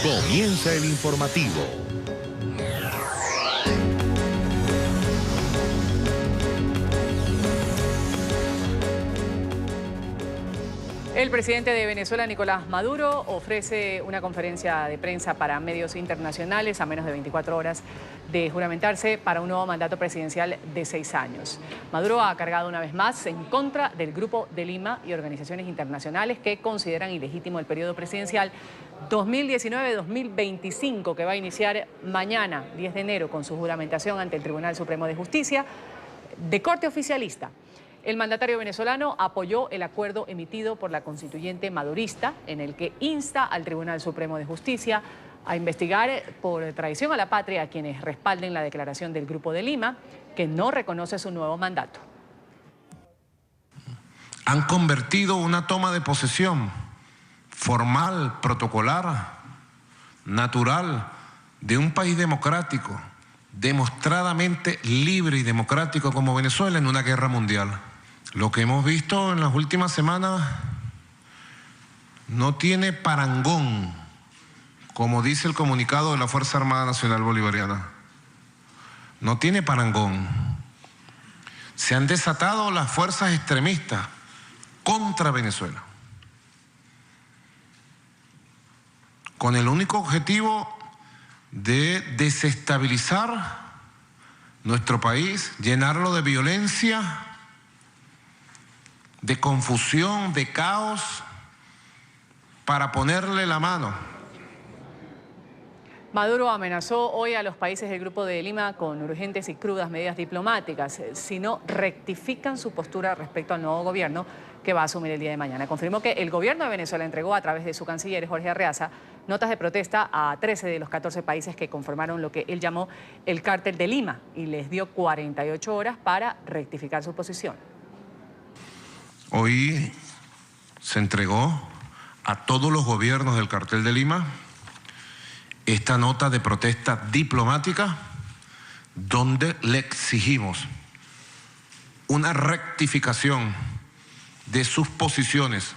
Comienza el informativo. El presidente de Venezuela, Nicolás Maduro, ofrece una conferencia de prensa para medios internacionales a menos de 24 horas de juramentarse para un nuevo mandato presidencial de 6 años. Maduro ha cargado una vez más en contra del Grupo de Lima y organizaciones internacionales que consideran ilegítimo el periodo presidencial 2019-2025, que va a iniciar mañana, 10 de enero, con su juramentación ante el Tribunal Supremo de Justicia de corte oficialista. El mandatario venezolano apoyó el acuerdo emitido por la constituyente madurista en el que insta al Tribunal Supremo de Justicia a investigar por traición a la patria a quienes respalden la declaración del Grupo de Lima, que no reconoce su nuevo mandato. Han convertido una toma de posesión formal, protocolar, natural, de un país democrático, demostradamente libre y democrático como Venezuela, en una guerra mundial. Lo que hemos visto en las últimas semanas no tiene parangón, como dice el comunicado de la Fuerza Armada Nacional Bolivariana. No tiene parangón. Se han desatado las fuerzas extremistas contra Venezuela, con el único objetivo de desestabilizar nuestro país, llenarlo de violencia, de confusión, de caos, para ponerle la mano. Maduro amenazó hoy a los países del Grupo de Lima con urgentes y crudas medidas diplomáticas si no rectifican su postura respecto al nuevo gobierno que va a asumir el día de mañana. Confirmó que el gobierno de Venezuela entregó a través de su canciller Jorge Arreaza notas de protesta a 13 de los 14 países que conformaron lo que él llamó el Cártel de Lima y les dio 48 horas para rectificar su posición. Hoy se entregó a todos los gobiernos del Cartel de Lima esta nota de protesta diplomática donde le exigimos una rectificación de sus posiciones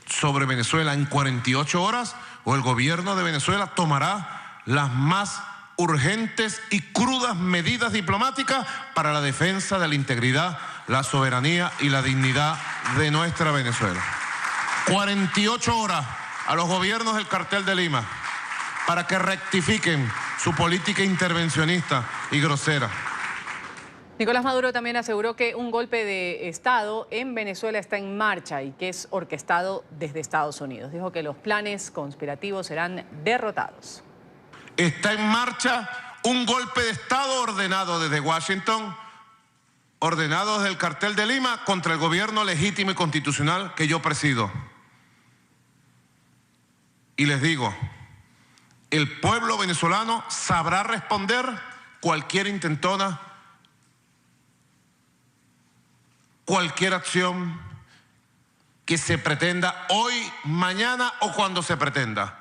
sobre Venezuela en 48 horas o el gobierno de Venezuela tomará las más urgentes y crudas medidas diplomáticas para la defensa de la integridad, la soberanía y la dignidad de nuestra Venezuela. 48 horas a los gobiernos del Cartel de Lima para que rectifiquen su política intervencionista y grosera. Nicolás Maduro también aseguró que un golpe de Estado en Venezuela está en marcha y que es orquestado desde Estados Unidos. Dijo que los planes conspirativos serán derrotados. Está en marcha un golpe de Estado ordenado desde Washington, ordenado desde el Cartel de Lima contra el gobierno legítimo y constitucional que yo presido. Y les digo, el pueblo venezolano sabrá responder cualquier intentona, cualquier acción que se pretenda hoy, mañana o cuando se pretenda.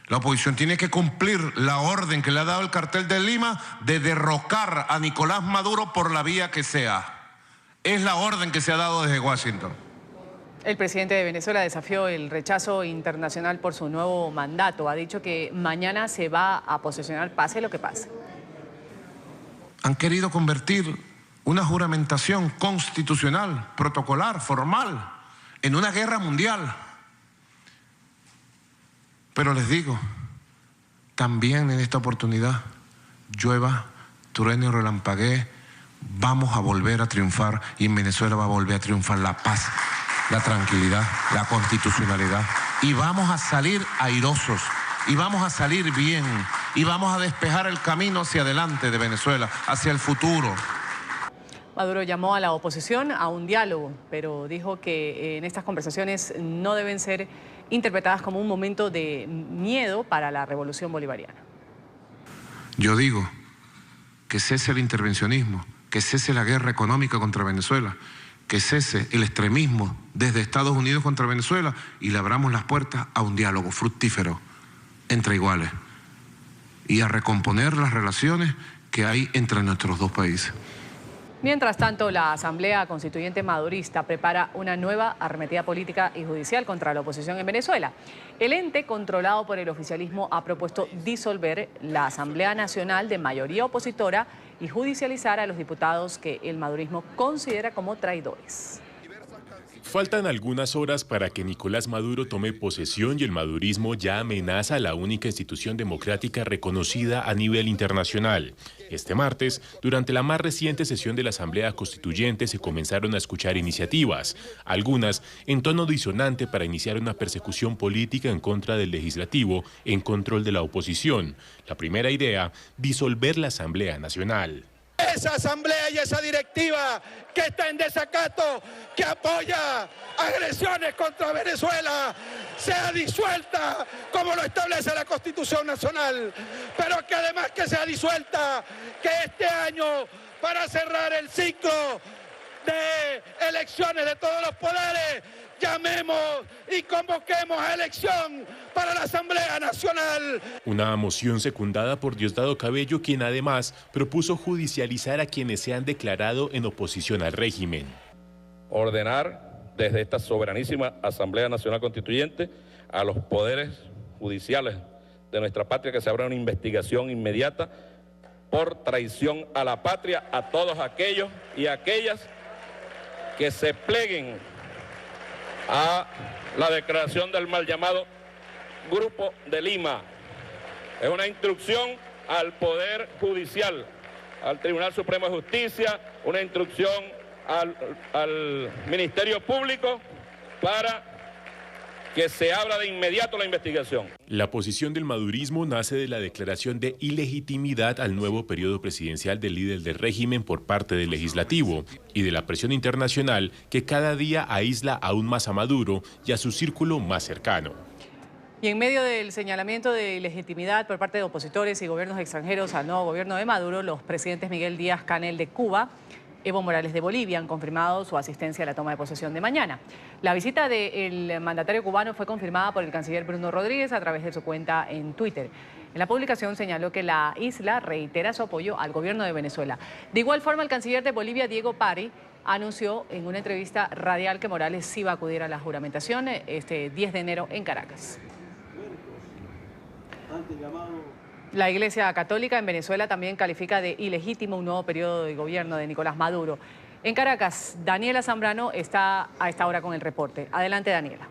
La oposición tiene que cumplir la orden que le ha dado el Cartel de Lima de derrocar a Nicolás Maduro por la vía que sea. Es la orden que se ha dado desde Washington. El presidente de Venezuela desafió el rechazo internacional por su nuevo mandato. Ha dicho que mañana se va a posesionar pase lo que pase. Han querido convertir una juramentación constitucional, protocolar, formal, en una guerra mundial. Pero les digo, también en esta oportunidad, llueva, truene o relampaguee, vamos a volver a triunfar y en Venezuela va a volver a triunfar la paz, la tranquilidad, la constitucionalidad. Y vamos a salir airosos, y vamos a salir bien, y vamos a despejar el camino hacia adelante de Venezuela, hacia el futuro. Maduro llamó a la oposición a un diálogo, pero dijo que en estas conversaciones no deben ser interpretadas como un momento de miedo para la revolución bolivariana. Yo digo que cese el intervencionismo, que cese la guerra económica contra Venezuela, que cese el extremismo desde Estados Unidos contra Venezuela y le abramos las puertas a un diálogo fructífero entre iguales y a recomponer las relaciones que hay entre nuestros dos países. Mientras tanto, la Asamblea Constituyente Madurista prepara una nueva arremetida política y judicial contra la oposición en Venezuela. El ente controlado por el oficialismo ha propuesto disolver la Asamblea Nacional de mayoría opositora y judicializar a los diputados que el madurismo considera como traidores. Faltan algunas horas para que Nicolás Maduro tome posesión y el madurismo ya amenaza a la única institución democrática reconocida a nivel internacional. Este martes, durante la más reciente sesión de la Asamblea Constituyente, se comenzaron a escuchar iniciativas, algunas en tono disonante para iniciar una persecución política en contra del legislativo en control de la oposición. La primera idea, disolver la Asamblea Nacional. Esa asamblea y esa directiva que está en desacato, que apoya agresiones contra Venezuela, sea disuelta como lo establece la Constitución Nacional, pero que además que sea disuelta, que este año, para cerrar el ciclo de elecciones de todos los poderes, llamemos y convoquemos a elección para la Asamblea Nacional. Una moción secundada por Diosdado Cabello, quien además propuso judicializar a quienes se han declarado en oposición al régimen. Ordenar desde esta soberanísima Asamblea Nacional Constituyente a los poderes judiciales de nuestra patria que se abra una investigación inmediata por traición a la patria a todos aquellos y aquellas que se pleguen a la declaración del mal llamado Grupo de Lima. Es una instrucción al Poder Judicial, al Tribunal Supremo de Justicia, una instrucción al Ministerio Público para que se abra de inmediato la investigación. La posición del madurismo nace de la declaración de ilegitimidad al nuevo periodo presidencial del líder del régimen por parte del legislativo y de la presión internacional que cada día aísla aún más a Maduro y a su círculo más cercano. Y en medio del señalamiento de ilegitimidad por parte de opositores y gobiernos extranjeros al nuevo gobierno de Maduro, los presidentes Miguel Díaz-Canel de Cuba, Evo Morales de Bolivia han confirmado su asistencia a la toma de posesión de mañana. La visita del mandatario cubano fue confirmada por el canciller Bruno Rodríguez a través de su cuenta en Twitter. En la publicación señaló que la isla reitera su apoyo al gobierno de Venezuela. De igual forma, el canciller de Bolivia, Diego Pari, anunció en una entrevista radial que Morales sí va a acudir a la juramentación este 10 de enero en Caracas. La Iglesia Católica en Venezuela también califica de ilegítimo un nuevo periodo de gobierno de Nicolás Maduro. En Caracas, Daniela Zambrano está a esta hora con el reporte. Adelante, Daniela.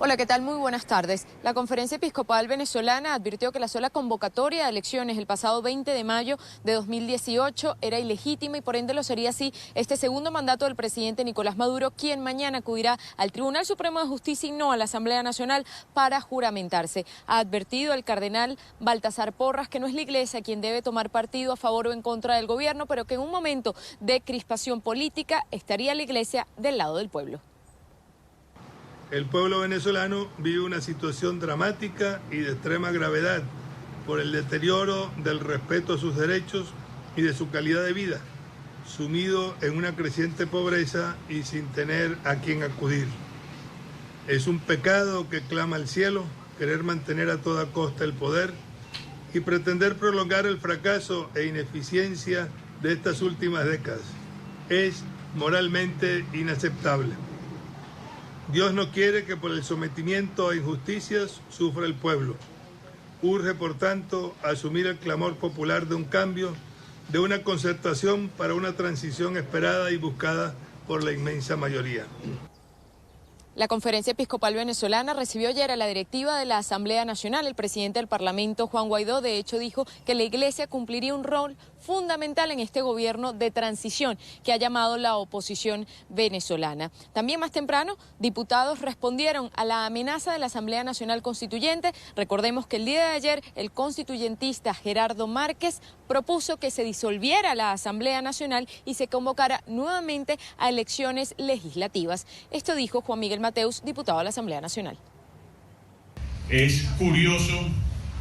Hola, ¿qué tal? Muy buenas tardes. La Conferencia Episcopal Venezolana advirtió que la sola convocatoria de elecciones el pasado 20 de mayo de 2018 era ilegítima y por ende lo sería así este segundo mandato del presidente Nicolás Maduro, quien mañana acudirá al Tribunal Supremo de Justicia y no a la Asamblea Nacional para juramentarse. Ha advertido el cardenal Baltasar Porras que no es la Iglesia quien debe tomar partido a favor o en contra del gobierno, pero que en un momento de crispación política estaría la Iglesia del lado del pueblo. El pueblo venezolano vive una situación dramática y de extrema gravedad por el deterioro del respeto a sus derechos y de su calidad de vida, sumido en una creciente pobreza y sin tener a quien acudir. Es un pecado que clama al cielo querer mantener a toda costa el poder y pretender prolongar el fracaso e ineficiencia de estas últimas décadas. Es moralmente inaceptable. Dios no quiere que por el sometimiento a injusticias sufra el pueblo. Urge, por tanto, asumir el clamor popular de un cambio, de una concertación para una transición esperada y buscada por la inmensa mayoría. La Conferencia Episcopal Venezolana recibió ayer a la directiva de la Asamblea Nacional. El presidente del Parlamento, Juan Guaidó, de hecho dijo que la Iglesia cumpliría un rol fundamental en este gobierno de transición que ha llamado la oposición venezolana. También más temprano, diputados respondieron a la amenaza de la Asamblea Nacional Constituyente. Recordemos que el día de ayer el constituyentista Gerardo Márquez propuso que se disolviera la Asamblea Nacional y se convocara nuevamente a elecciones legislativas. Esto dijo Juan Miguel Mateus, diputado de la Asamblea Nacional. Es curioso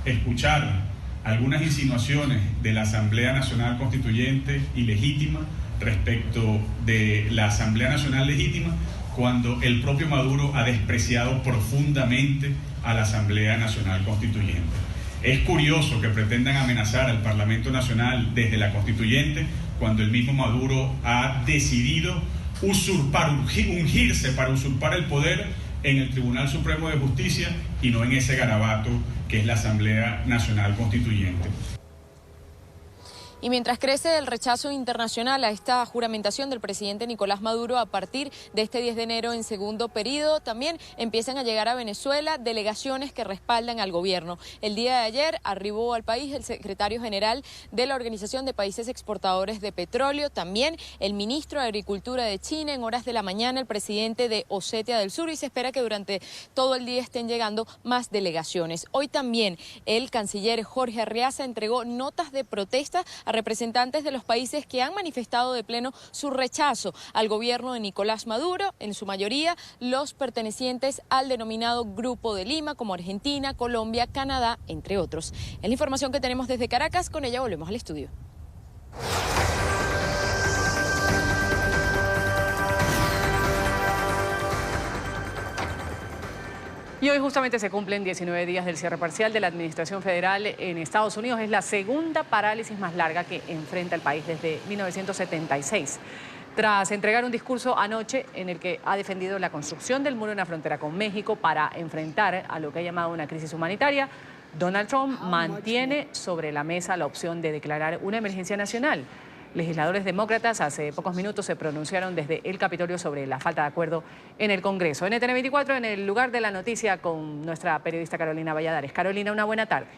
escuchar algunas insinuaciones de la Asamblea Nacional Constituyente ilegítima respecto de la Asamblea Nacional legítima cuando el propio Maduro ha despreciado profundamente a la Asamblea Nacional Constituyente. Es curioso que pretendan amenazar al Parlamento Nacional desde la Constituyente cuando el mismo Maduro ha decidido ungirse para usurpar el poder en el Tribunal Supremo de Justicia y no en ese garabato que es la Asamblea Nacional Constituyente. Y mientras crece el rechazo internacional a esta juramentación del presidente Nicolás Maduro a partir de este 10 de enero en segundo periodo, también empiezan a llegar a Venezuela delegaciones que respaldan al gobierno. El día de ayer arribó al país el secretario general de la Organización de Países Exportadores de Petróleo, también el ministro de Agricultura de China, en horas de la mañana el presidente de Osetia del Sur, y se espera que durante todo el día estén llegando más delegaciones. Hoy también el canciller Jorge Arreaza entregó notas de protesta a representantes de los países que han manifestado de pleno su rechazo al gobierno de Nicolás Maduro, en su mayoría los pertenecientes al denominado Grupo de Lima, como Argentina, Colombia, Canadá, entre otros. Es la información que tenemos desde Caracas, con ella volvemos al estudio. Y hoy justamente se cumplen 19 días del cierre parcial de la administración federal en Estados Unidos. Es la segunda parálisis más larga que enfrenta el país desde 1976. Tras entregar un discurso anoche en el que ha defendido la construcción del muro en la frontera con México para enfrentar a lo que ha llamado una crisis humanitaria, Donald Trump mantiene sobre la mesa la opción de declarar una emergencia nacional. Legisladores demócratas hace pocos minutos se pronunciaron desde el Capitolio sobre la falta de acuerdo en el Congreso. NTN 24 en el lugar de la noticia con nuestra periodista Carolina Valladares. Carolina, una buena tarde.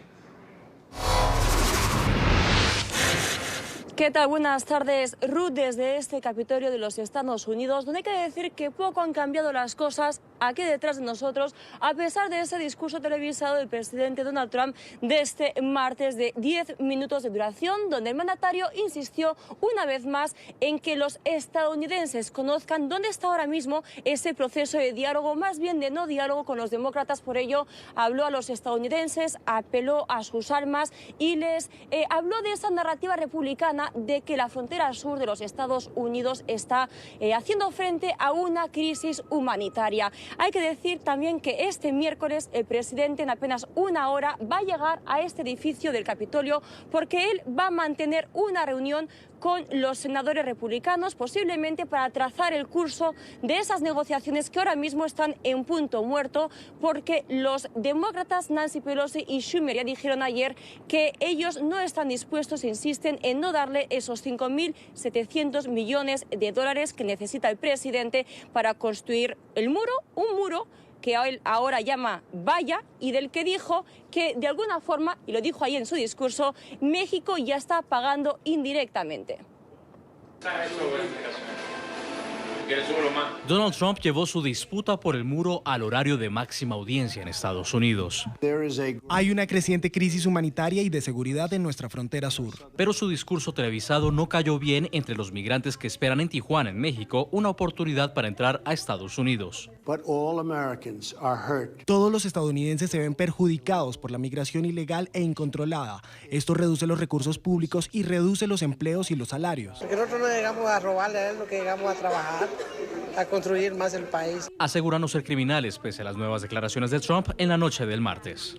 ¿Qué tal? Buenas tardes, Ruth, desde este Capitolio de los Estados Unidos, donde hay que decir que poco han cambiado las cosas aquí detrás de nosotros, a pesar de ese discurso televisado del presidente Donald Trump de este martes de 10 minutos de duración, donde el mandatario insistió una vez más en que los estadounidenses conozcan dónde está ahora mismo ese proceso de diálogo, más bien de no diálogo con los demócratas. Por ello, habló a los estadounidenses, apeló a sus armas y les habló de esa narrativa republicana de que la frontera sur de los Estados Unidos está haciendo frente a una crisis humanitaria. Hay que decir también que este miércoles el presidente en apenas una hora va a llegar a este edificio del Capitolio porque él va a mantener una reunión con los senadores republicanos, posiblemente para trazar el curso de esas negociaciones que ahora mismo están en punto muerto, porque los demócratas Nancy Pelosi y Schumer ya dijeron ayer que ellos no están dispuestos, insisten en no darle esos 5.700 millones de dólares que necesita el presidente para construir el muro, un muro que él ahora llama valla y del que dijo que de alguna forma, y lo dijo ahí en su discurso, México ya está pagando indirectamente. Donald Trump llevó su disputa por el muro al horario de máxima audiencia en Estados Unidos. Hay una creciente crisis humanitaria y de seguridad en nuestra frontera sur. Pero su discurso televisado no cayó bien entre los migrantes que esperan en Tijuana, en México, una oportunidad para entrar a Estados Unidos. Todos los estadounidenses se ven perjudicados por la migración ilegal e incontrolada. Esto reduce los recursos públicos y reduce los empleos y los salarios. Porque nosotros no llegamos a robarle a él, lo que llegamos a trabajar, a construir más el país. Aseguran no ser criminales pese a las nuevas declaraciones de Trump en la noche del martes.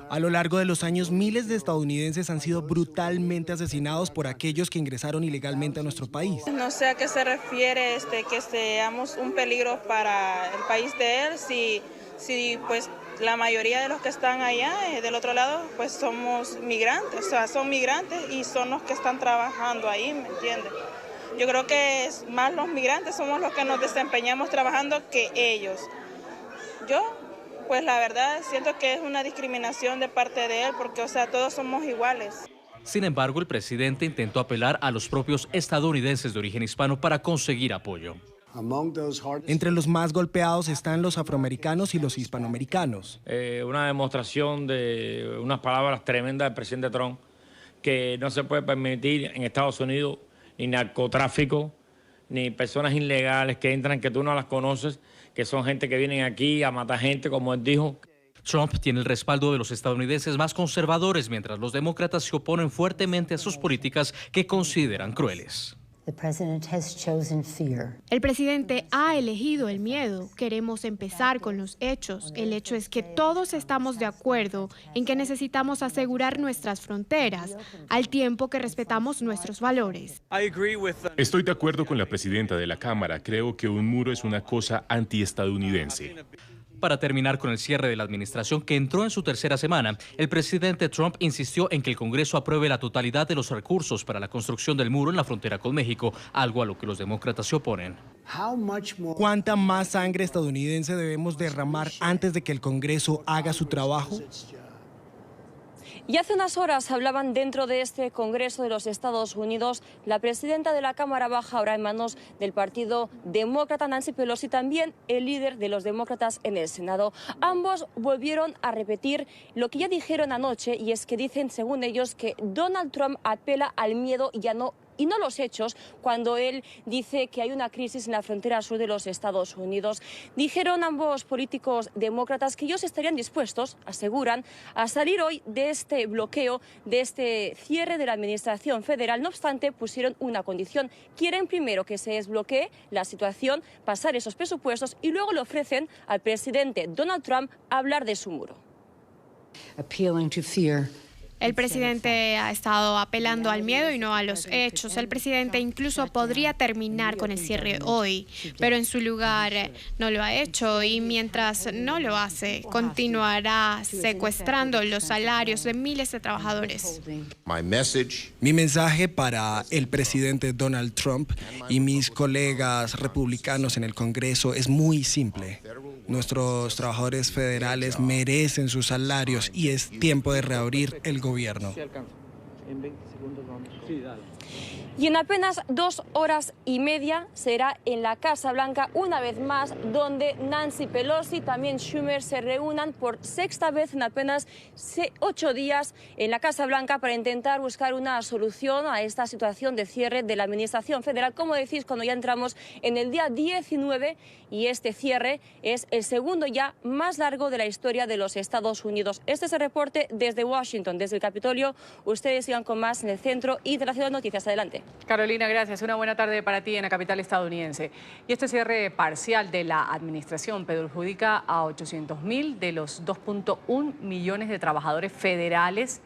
A lo largo de los años, miles de estadounidenses han sido brutalmente asesinados por aquellos que ingresaron ilegalmente a nuestro país. No sé a qué se refiere que seamos un peligro para el país de él, si pues la mayoría de los que están allá del otro lado pues somos migrantes, o sea, son migrantes y son los que están trabajando ahí, ¿me entiendes? Yo creo que es más los migrantes somos los que nos desempeñamos trabajando que ellos. Yo, pues la verdad, siento que es una discriminación de parte de él porque, o sea, todos somos iguales. Sin embargo, el presidente intentó apelar a los propios estadounidenses de origen hispano para conseguir apoyo. Entre los más golpeados están los afroamericanos y los hispanoamericanos. Una demostración de unas palabras tremendas del presidente Trump, que no se puede permitir en Estados Unidos ni narcotráfico, ni personas ilegales que entran que tú no las conoces, que son gente que vienen aquí a matar gente, como él dijo. Trump tiene el respaldo de los estadounidenses más conservadores, mientras los demócratas se oponen fuertemente a sus políticas que consideran crueles. El presidente ha elegido el miedo. Queremos empezar con los hechos. El hecho es que todos estamos de acuerdo en que necesitamos asegurar nuestras fronteras, al tiempo que respetamos nuestros valores. Estoy de acuerdo con la presidenta de la Cámara. Creo que un muro es una cosa antiestadounidense. Para terminar con el cierre de la administración que entró en su tercera semana, el presidente Trump insistió en que el Congreso apruebe la totalidad de los recursos para la construcción del muro en la frontera con México, algo a lo que los demócratas se oponen. ¿Cuánta más sangre estadounidense debemos derramar antes de que el Congreso haga su trabajo? Y hace unas horas hablaban dentro de este Congreso de los Estados Unidos la presidenta de la Cámara Baja, ahora en manos del Partido Demócrata, Nancy Pelosi, también el líder de los demócratas en el Senado. Ambos volvieron a repetir lo que ya dijeron anoche, y es que dicen, según ellos, que Donald Trump apela al miedo y no los hechos, cuando él dice que hay una crisis en la frontera sur de los Estados Unidos. Dijeron ambos políticos demócratas que ellos estarían dispuestos, aseguran, a salir hoy de este bloqueo, de este cierre de la administración federal. No obstante, pusieron una condición. Quieren primero que se desbloquee la situación, pasar esos presupuestos, y luego le ofrecen al presidente Donald Trump hablar de su muro. El presidente ha estado apelando al miedo y no a los hechos. El presidente incluso podría terminar con el cierre hoy, pero en su lugar no lo ha hecho, y mientras no lo hace, continuará secuestrando los salarios de miles de trabajadores. Mi mensaje para el presidente Donald Trump y mis colegas republicanos en el Congreso es muy simple. Nuestros trabajadores federales merecen sus salarios y es tiempo de reabrir el gobierno. Y en apenas 2 horas y media será en la Casa Blanca, una vez más, donde Nancy Pelosi, también Schumer, se reúnan por sexta vez en apenas 8 días en la Casa Blanca para intentar buscar una solución a esta situación de cierre de la administración federal. Como decís, cuando ya entramos en el día 19, y este cierre es el segundo ya más largo de la historia de los Estados Unidos. Este es el reporte desde Washington, desde el Capitolio. Ustedes sigan con más en el Centro y de la Ciudad Noticias. Adelante. Carolina, gracias. Una buena tarde para ti en la capital estadounidense. Y este cierre parcial de la administración perjudica a 800.000 de los 2.1 millones de trabajadores federales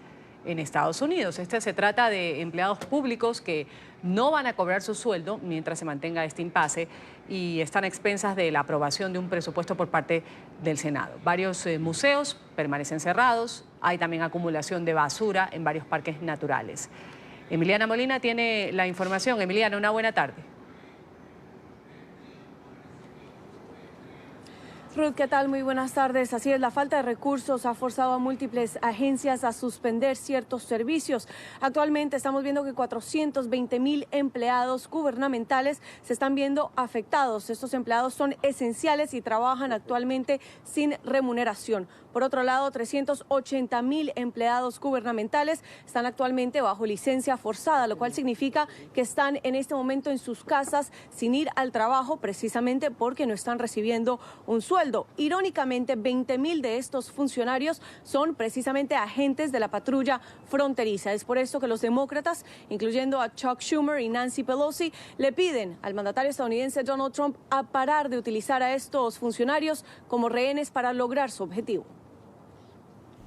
en Estados Unidos. Se trata de empleados públicos que no van a cobrar su sueldo mientras se mantenga este impasse y están a expensas de la aprobación de un presupuesto por parte del Senado. Varios museos permanecen cerrados, hay también acumulación de basura en varios parques naturales. Emiliana Molina tiene la información. Emiliana, una buena tarde. Ruth, ¿qué tal? Muy buenas tardes. Así es, la falta de recursos ha forzado a múltiples agencias a suspender ciertos servicios. Actualmente estamos viendo que 420.000 empleados gubernamentales se están viendo afectados. Estos empleados son esenciales y trabajan actualmente sin remuneración. Por otro lado, 380.000 empleados gubernamentales están actualmente bajo licencia forzada, lo cual significa que están en este momento en sus casas sin ir al trabajo, precisamente porque no están recibiendo un sueldo. Irónicamente, 20.000 de estos funcionarios son precisamente agentes de la patrulla fronteriza. Es por esto que los demócratas, incluyendo a Chuck Schumer y Nancy Pelosi, le piden al mandatario estadounidense Donald Trump a parar de utilizar a estos funcionarios como rehenes para lograr su objetivo.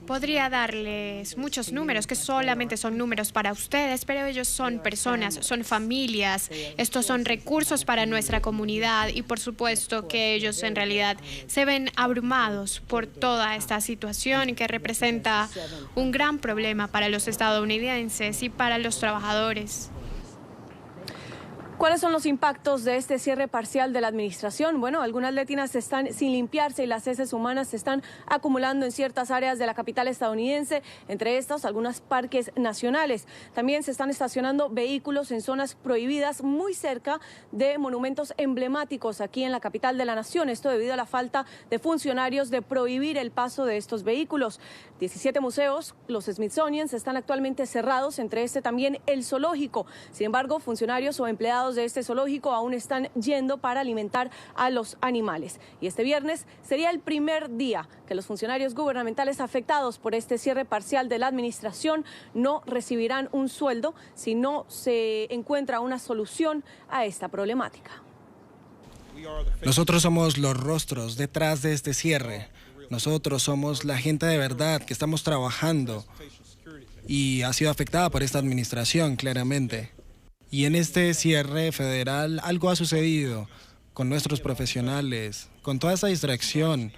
Podría darles muchos números que solamente son números para ustedes, pero ellos son personas, son familias, estos son recursos para nuestra comunidad y por supuesto que ellos en realidad se ven abrumados por toda esta situación que representa un gran problema para los estadounidenses y para los trabajadores. ¿Cuáles son los impactos de este cierre parcial de la administración? Bueno, algunas letinas están sin limpiarse y las heces humanas se están acumulando en ciertas áreas de la capital estadounidense, entre estas algunos parques nacionales. También se están estacionando vehículos en zonas prohibidas muy cerca de monumentos emblemáticos aquí en la capital de la nación. Esto debido a la falta de funcionarios de prohibir el paso de estos vehículos. 17 museos, los Smithsonian, están actualmente cerrados, entre este también el zoológico. Sin embargo, funcionarios o empleados empleados de este zoológico aún están yendo para alimentar a los animales. Y este viernes sería el primer día que los funcionarios gubernamentales afectados por este cierre parcial de la administración no recibirán un sueldo si no se encuentra una solución a esta problemática. Nosotros somos los rostros detrás de este cierre. Nosotros somos la gente de verdad que estamos trabajando y ha sido afectada por esta administración, claramente. Y en este cierre federal algo ha sucedido con nuestros profesionales, con toda esa distracción,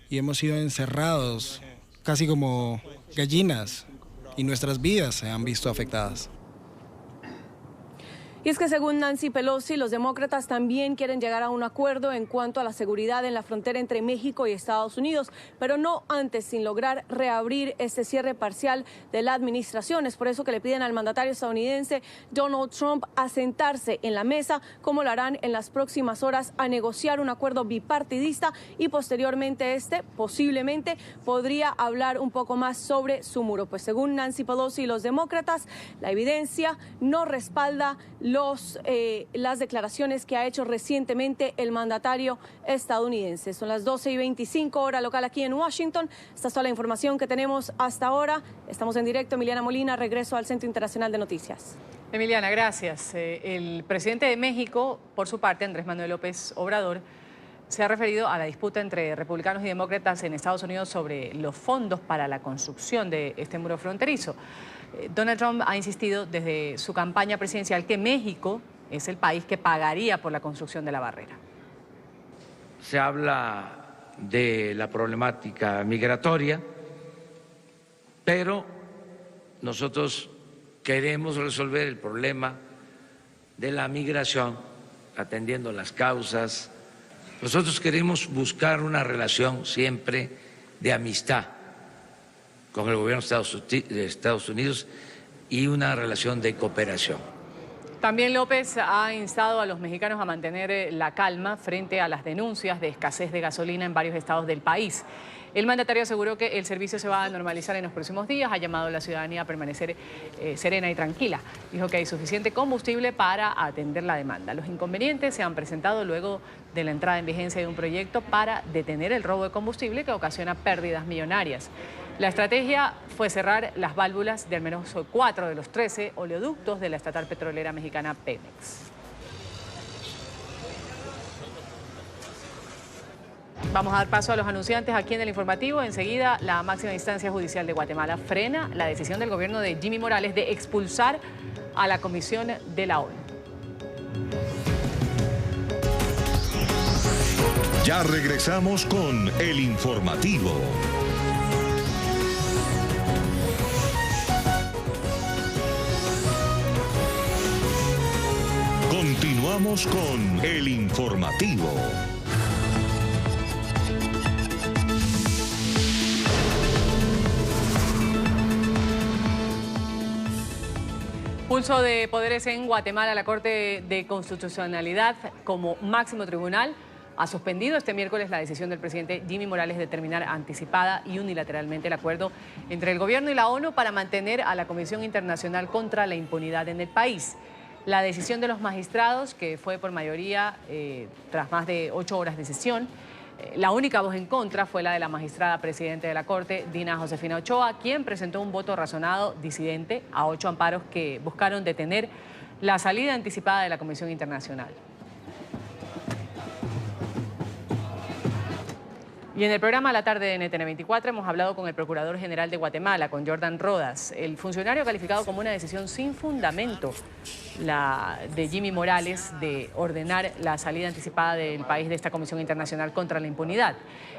y hemos sido encerrados casi como gallinas y nuestras vidas se han visto afectadas. Y es que según Nancy Pelosi, los demócratas también quieren llegar a un acuerdo en cuanto a la seguridad en la frontera entre México y Estados Unidos, pero no antes sin lograr reabrir este cierre parcial de la administración. Es por eso que le piden al mandatario estadounidense Donald Trump a sentarse en la mesa, como lo harán en las próximas horas, a negociar un acuerdo bipartidista y posteriormente posiblemente podría hablar un poco más sobre su muro. Pues según Nancy Pelosi y los demócratas, la evidencia no respalda las declaraciones que ha hecho recientemente el mandatario estadounidense. Son las 12:25 hora local aquí en Washington. Esta es toda la información que tenemos hasta ahora. Estamos en directo. Emiliana Molina, regreso al Centro Internacional de Noticias. Emiliana, gracias. El presidente de México, por su parte, Andrés Manuel López Obrador, se ha referido a la disputa entre republicanos y demócratas en Estados Unidos sobre los fondos para la construcción de este muro fronterizo. Donald Trump ha insistido desde su campaña presidencial que México es el país que pagaría por la construcción de la barrera. Se habla de la problemática migratoria, pero nosotros queremos resolver el problema de la migración atendiendo las causas. Nosotros queremos buscar una relación siempre de amistad con el gobierno de Estados Unidos y una relación de cooperación. También López ha instado a los mexicanos a mantener la calma frente a las denuncias de escasez de gasolina en varios estados del país. El mandatario aseguró que el servicio se va a normalizar en los próximos días, ha llamado a la ciudadanía a permanecer serena y tranquila. Dijo que hay suficiente combustible para atender la demanda. Los inconvenientes se han presentado luego de la entrada en vigencia de un proyecto para detener el robo de combustible que ocasiona pérdidas millonarias. La estrategia fue cerrar las válvulas de al menos 4 de los 13 oleoductos de la estatal petrolera mexicana Pemex. Vamos a dar paso a los anunciantes aquí en el informativo. Enseguida, la máxima instancia judicial de Guatemala frena la decisión del gobierno de Jimmy Morales de expulsar a la Comisión de la ONU. Ya regresamos con el informativo. Continuamos con el informativo. Pulso de poderes en Guatemala. La Corte de Constitucionalidad, como máximo tribunal, ha suspendido este miércoles la decisión del presidente Jimmy Morales de terminar anticipada y unilateralmente el acuerdo entre el gobierno y la ONU para mantener a la Comisión Internacional contra la Impunidad en el país. La decisión de los magistrados, que fue por mayoría tras más de 8 horas de sesión, la única voz en contra fue la de la magistrada presidente de la Corte, Dina Josefina Ochoa, quien presentó un voto razonado disidente a 8 amparos que buscaron detener la salida anticipada de la Comisión Internacional. Y en el programa La Tarde de NTN 24 hemos hablado con el Procurador General de Guatemala, con Jordan Rodas. El funcionario ha calificado como una decisión sin fundamento la de Jimmy Morales de ordenar la salida anticipada del país de esta Comisión Internacional contra la Impunidad.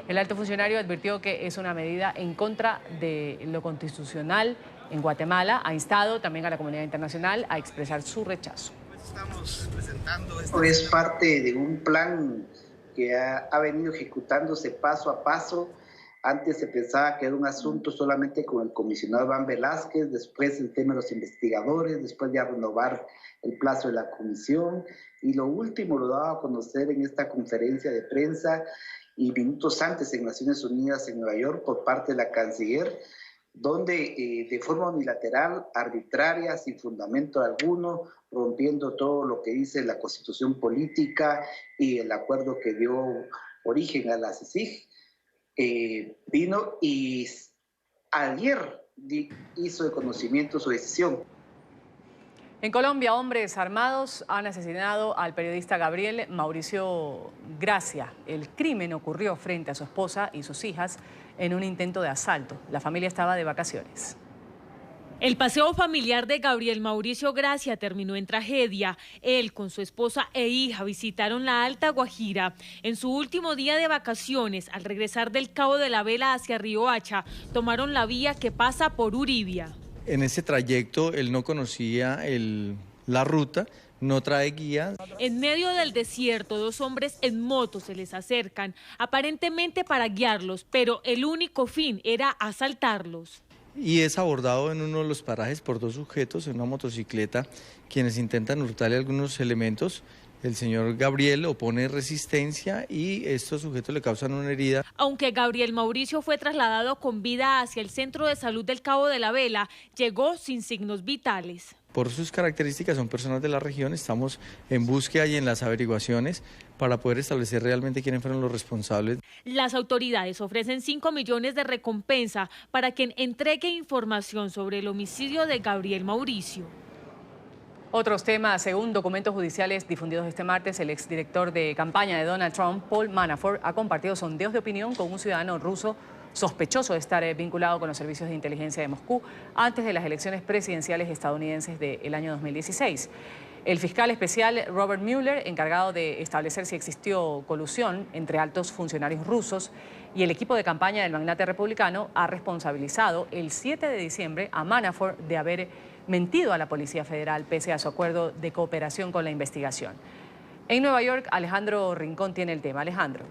El alto funcionario advirtió que es una medida en contra de lo constitucional en Guatemala. Ha instado también a la comunidad internacional a expresar su rechazo. Estamos presentando esto. Es parte de un plan que ha venido ejecutándose paso a paso. Antes se pensaba que era un asunto solamente con el comisionado Iván Velázquez, después el tema de los investigadores, después ya renovar el plazo de la comisión, y lo último lo daba a conocer en esta conferencia de prensa y minutos antes en Naciones Unidas en Nueva York por parte de la canciller, donde de forma unilateral, arbitraria, sin fundamento alguno, rompiendo todo lo que dice la Constitución política y el acuerdo que dio origen a la CICIG, vino y ayer hizo de conocimiento su decisión. En Colombia, hombres armados han asesinado al periodista Gabriel Mauricio Gracia. El crimen ocurrió frente a su esposa y sus hijas en un intento de asalto. La familia estaba de vacaciones. El paseo familiar de Gabriel Mauricio Gracia terminó en tragedia. Él con su esposa e hija visitaron la Alta Guajira. En su último día de vacaciones, al regresar del Cabo de la Vela hacia Riohacha, tomaron la vía que pasa por Uribia. En ese trayecto él no conocía la ruta, no trae guía. En medio del desierto, dos hombres en moto se les acercan, aparentemente para guiarlos, pero el único fin era asaltarlos. Y es abordado en uno de los parajes por dos sujetos en una motocicleta, quienes intentan hurtarle algunos elementos. El señor Gabriel opone resistencia y estos sujetos le causan una herida. Aunque Gabriel Mauricio fue trasladado con vida hacia el Centro de Salud del Cabo de la Vela, llegó sin signos vitales. Por sus características son personas de la región, estamos en búsqueda y en las averiguaciones para poder establecer realmente quiénes fueron los responsables. Las autoridades ofrecen 5 millones de recompensa para quien entregue información sobre el homicidio de Gabriel Mauricio. Otros temas, según documentos judiciales difundidos este martes, el exdirector de campaña de Donald Trump, Paul Manafort, ha compartido sondeos de opinión con un ciudadano ruso sospechoso de estar vinculado con los servicios de inteligencia de Moscú antes de las elecciones presidenciales estadounidenses del año 2016. El fiscal especial Robert Mueller, encargado de establecer si existió colusión entre altos funcionarios rusos y el equipo de campaña del magnate republicano, ha responsabilizado el 7 de diciembre a Manafort de haber mentido a la Policía Federal pese a su acuerdo de cooperación con la investigación. En Nueva York, Alejandro Rincón tiene el tema. Alejandro.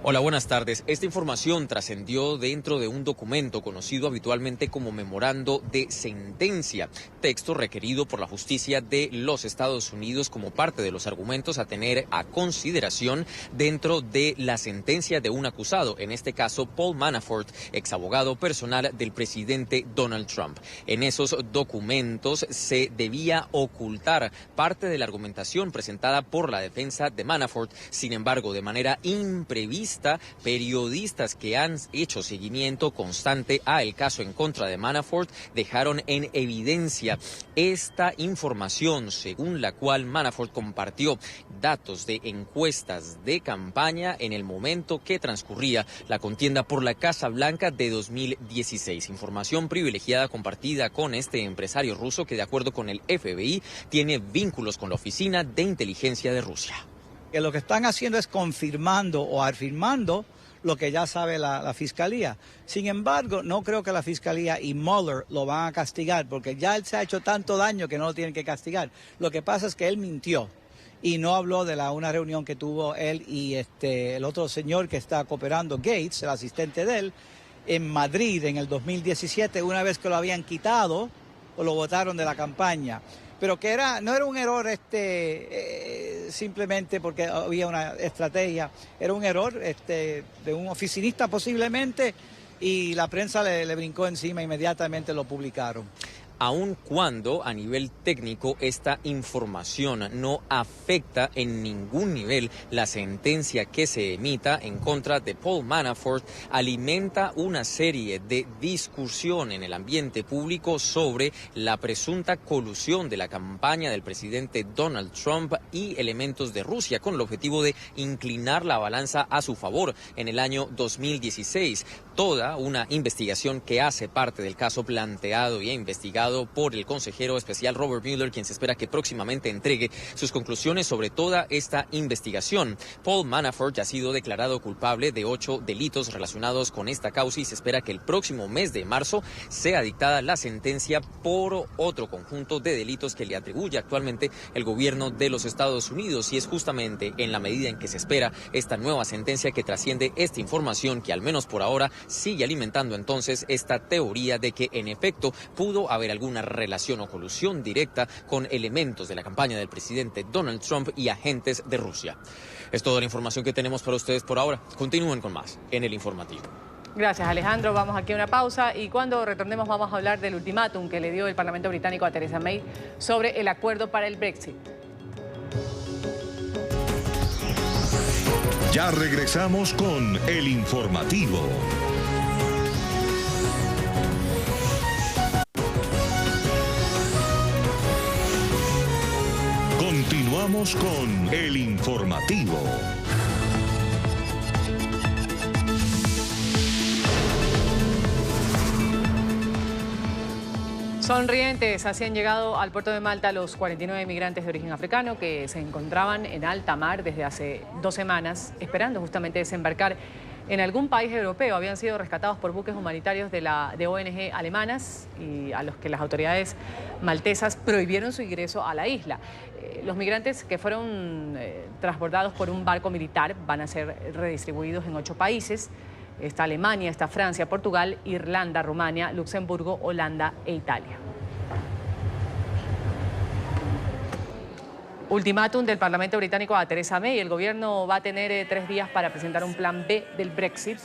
Hola, buenas tardes. Esta información trascendió dentro de un documento conocido habitualmente como memorando de sentencia, texto requerido por la justicia de los Estados Unidos como parte de los argumentos a tener a consideración dentro de la sentencia de un acusado, en este caso Paul Manafort, exabogado personal del presidente Donald Trump. En esos documentos se debía ocultar parte de la argumentación presentada por la defensa de Manafort. Sin embargo, de manera imprevista, periodistas que han hecho seguimiento constante a el caso en contra de Manafort dejaron en evidencia esta información, según la cual Manafort compartió datos de encuestas de campaña en el momento que transcurría la contienda por la Casa Blanca de 2016. Información privilegiada compartida con este empresario ruso que, de acuerdo con el FBI, tiene vínculos con la Oficina de Inteligencia de Rusia. Que lo que están haciendo es confirmando o afirmando lo que ya sabe la Fiscalía. Sin embargo, no creo que la Fiscalía y Mueller lo van a castigar, porque ya él se ha hecho tanto daño que no lo tienen que castigar. Lo que pasa es que él mintió y no habló de una reunión que tuvo él y el otro señor que está cooperando, Gates, el asistente de él, en Madrid en el 2017, una vez que lo habían quitado o lo botaron de la campaña. Pero que no era un error simplemente porque había una estrategia, era un error de un oficinista posiblemente, y la prensa le brincó encima, inmediatamente lo publicaron. Aun cuando a nivel técnico esta información no afecta en ningún nivel la sentencia que se emita en contra de Paul Manafort, alimenta una serie de discusión en el ambiente público sobre la presunta colusión de la campaña del presidente Donald Trump y elementos de Rusia, con el objetivo de inclinar la balanza a su favor en el año 2016. Toda una investigación que hace parte del caso planteado y investigado por el consejero especial Robert Mueller, quien se espera que próximamente entregue sus conclusiones sobre toda esta investigación. Paul Manafort ya ha sido declarado culpable de 8 delitos relacionados con esta causa y se espera que el próximo mes de marzo sea dictada la sentencia por otro conjunto de delitos que le atribuye actualmente el gobierno de los Estados Unidos, y es justamente en la medida en que se espera esta nueva sentencia que trasciende esta información que, al menos por ahora, sigue alimentando entonces esta teoría de que en efecto pudo haber alguna relación o colusión directa con elementos de la campaña del presidente Donald Trump y agentes de Rusia. Es toda la información que tenemos para ustedes por ahora. Continúen con más en El Informativo. Gracias, Alejandro. Vamos aquí a una pausa y cuando retornemos vamos a hablar del ultimátum que le dio el Parlamento británico a Theresa May sobre el acuerdo para el Brexit. Ya regresamos con El Informativo. Continuamos con El Informativo. Sonrientes, así han llegado al puerto de Malta los 49 migrantes de origen africano que se encontraban en alta mar desde hace 2 semanas, esperando justamente desembarcar en algún país europeo. Habían sido rescatados por buques humanitarios de ONG alemanas y a los que las autoridades maltesas prohibieron su ingreso a la isla. Los migrantes que fueron transbordados por un barco militar van a ser redistribuidos en 8 países. Está Alemania, está Francia, Portugal, Irlanda, Rumania, Luxemburgo, Holanda e Italia. Ultimátum del Parlamento británico a Theresa May. El gobierno va a tener 3 días para presentar un plan B del Brexit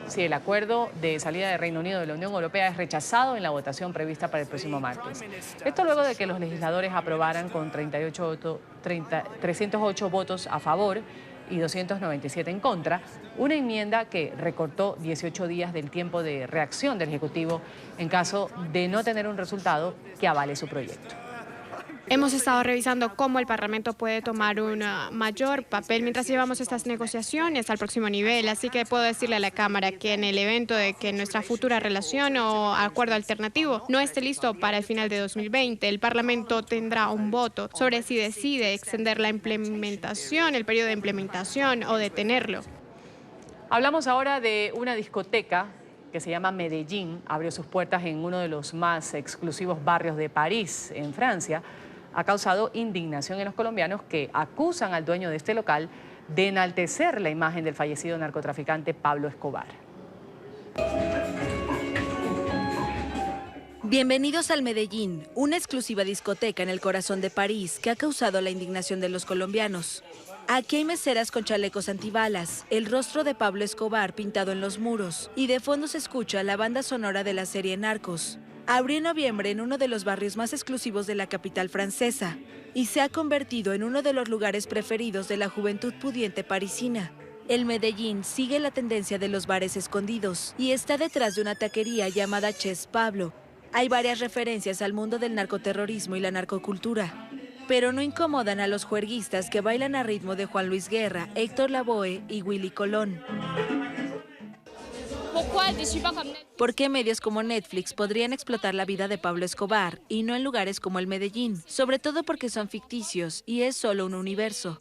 si el acuerdo de salida del Reino Unido de la Unión Europea es rechazado en la votación prevista para el próximo martes. Esto luego de que los legisladores aprobaran con 308 votos a favor y 297 en contra, una enmienda que recortó 18 días del tiempo de reacción del Ejecutivo en caso de no tener un resultado que avale su proyecto. Hemos estado revisando cómo el Parlamento puede tomar un mayor papel mientras llevamos estas negociaciones al próximo nivel, así que puedo decirle a la Cámara que en el evento de que nuestra futura relación o acuerdo alternativo no esté listo para el final de 2020, el Parlamento tendrá un voto sobre si decide extender la implementación, el periodo de implementación o detenerlo. Hablamos ahora de una discoteca que se llama Medellín. Abrió sus puertas en uno de los más exclusivos barrios de París, en Francia. Ha causado indignación en los colombianos que acusan al dueño de este local de enaltecer la imagen del fallecido narcotraficante Pablo Escobar. Bienvenidos al Medellín, una exclusiva discoteca en el corazón de París que ha causado la indignación de los colombianos. Aquí hay meseras con chalecos antibalas, el rostro de Pablo Escobar pintado en los muros y de fondo se escucha la banda sonora de la serie Narcos. Abrió en noviembre en uno de los barrios más exclusivos de la capital francesa y se ha convertido en uno de los lugares preferidos de la juventud pudiente parisina. El Medellín sigue la tendencia de los bares escondidos y está detrás de una taquería llamada Ches Pablo. Hay varias referencias al mundo del narcoterrorismo y la narcocultura, pero no incomodan a los juerguistas que bailan a ritmo de Juan Luis Guerra, Héctor Lavoe y Willy Colón. ¿Por qué medios como Netflix podrían explotar la vida de Pablo Escobar y no en lugares como el Medellín? Sobre todo porque son ficticios y es solo un universo.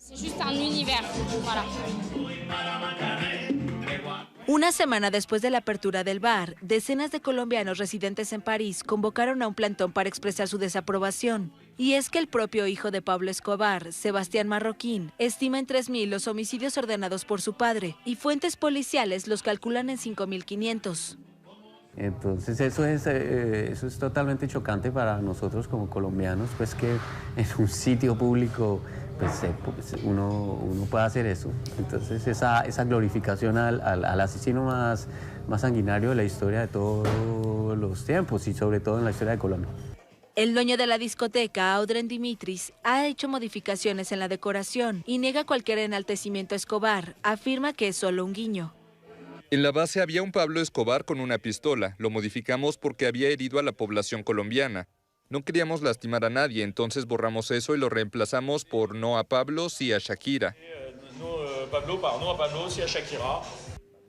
Una semana después de la apertura del bar, decenas de colombianos residentes en París convocaron a un plantón para expresar su desaprobación. Y es que el propio hijo de Pablo Escobar, Sebastián Marroquín, estima en 3.000 los homicidios ordenados por su padre y fuentes policiales los calculan en 5.500. Entonces eso es totalmente chocante para nosotros como colombianos, pues que en un sitio público pues, uno pueda hacer eso. Entonces esa glorificación al asesino más sanguinario de la historia de todos los tiempos y sobre todo en la historia de Colombia. El dueño de la discoteca, Audren Dimitris, ha hecho modificaciones en la decoración y niega cualquier enaltecimiento a Escobar. Afirma que es solo un guiño. En la base había un Pablo Escobar con una pistola. Lo modificamos porque había herido a la población colombiana. No queríamos lastimar a nadie, entonces borramos eso y lo reemplazamos por no a Pablo, sí a Shakira.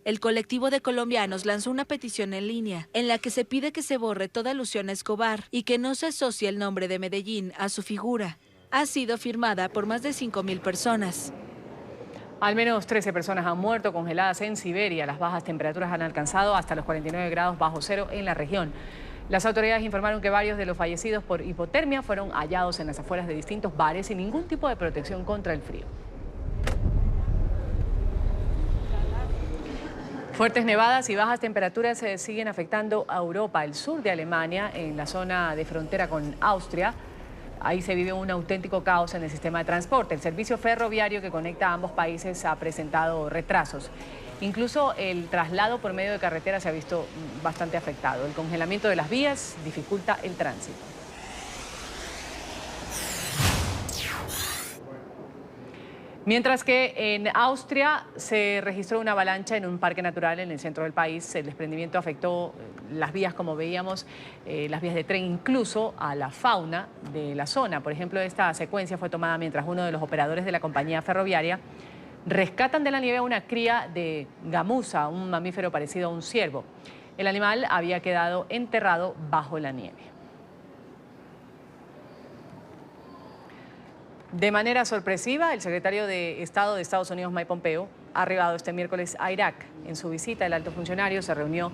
El colectivo de colombianos lanzó una petición en línea en la que se pide que se borre toda alusión a Escobar y que no se asocie el nombre de Medellín a su figura. Ha sido firmada por más de 5.000 personas. Al menos 13 personas han muerto congeladas en Siberia. Las bajas temperaturas han alcanzado hasta los 49 grados bajo cero en la región. Las autoridades informaron que varios de los fallecidos por hipotermia fueron hallados en las afueras de distintos bares sin ningún tipo de protección contra el frío. Fuertes nevadas y bajas temperaturas siguen afectando a Europa, el sur de Alemania, en la zona de frontera con Austria. Ahí se vive un auténtico caos en el sistema de transporte. El servicio ferroviario que conecta a ambos países ha presentado retrasos. Incluso el traslado por medio de carretera se ha visto bastante afectado. El congelamiento de las vías dificulta el tránsito. Mientras que en Austria se registró una avalancha en un parque natural en el centro del país. El desprendimiento afectó las vías, como veíamos, las vías de tren, incluso a la fauna de la zona. Por ejemplo, esta secuencia fue tomada mientras uno de los operadores de la compañía ferroviaria rescatan de la nieve a una cría de gamuza, un mamífero parecido a un ciervo. El animal había quedado enterrado bajo la nieve. De manera sorpresiva, el secretario de Estado de Estados Unidos, Mike Pompeo, ha arribado este miércoles a Irak. En su visita, el alto funcionario se reunió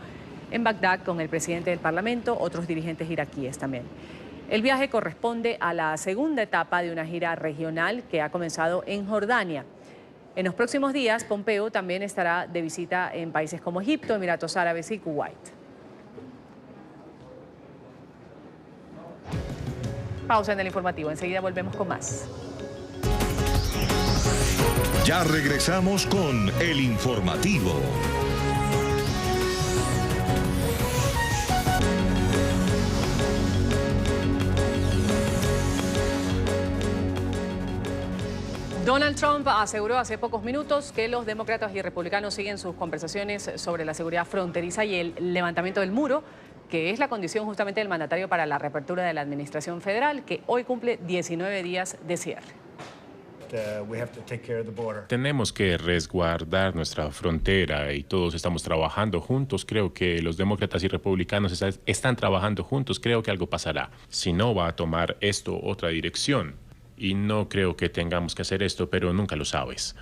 en Bagdad con el presidente del Parlamento, otros dirigentes iraquíes también. El viaje corresponde a la segunda etapa de una gira regional que ha comenzado en Jordania. En los próximos días, Pompeo también estará de visita en países como Egipto, Emiratos Árabes y Kuwait. Pausa en el informativo, enseguida volvemos con más. Ya regresamos con el informativo. Donald Trump aseguró hace pocos minutos que los demócratas y republicanos siguen sus conversaciones sobre la seguridad fronteriza y el levantamiento del muro, que es la condición justamente del mandatario para la reapertura de la administración federal, que hoy cumple 19 días de cierre. Tenemos que resguardar nuestra frontera y todos estamos trabajando juntos. Creo que los demócratas y republicanos están trabajando juntos. Creo que algo pasará. Si no, va a tomar esto otra dirección. Y no creo que tengamos que hacer esto, pero nunca lo sabes.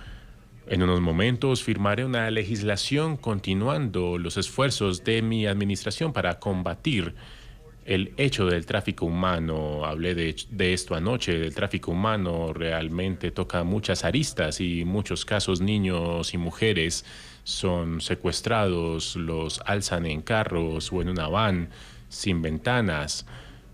En unos momentos firmaré una legislación continuando los esfuerzos de mi administración para combatir el hecho del tráfico humano. Hablé de esto anoche. El tráfico humano realmente toca muchas aristas y en muchos casos niños y mujeres son secuestrados, los alzan en carros o en una van sin ventanas,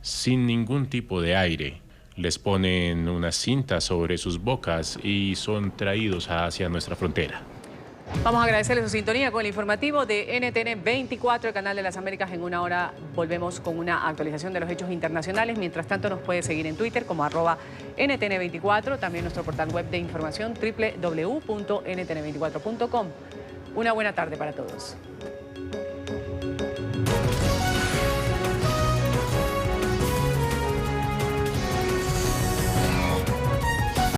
sin ningún tipo de aire. Les ponen una cinta sobre sus bocas y son traídos hacia nuestra frontera. Vamos a agradecerle su sintonía con el informativo de NTN 24, el canal de las Américas. En una hora volvemos con una actualización de los hechos internacionales. Mientras tanto, nos puede seguir en Twitter como @NTN24, también nuestro portal web de información www.ntn24.com. Una buena tarde para todos.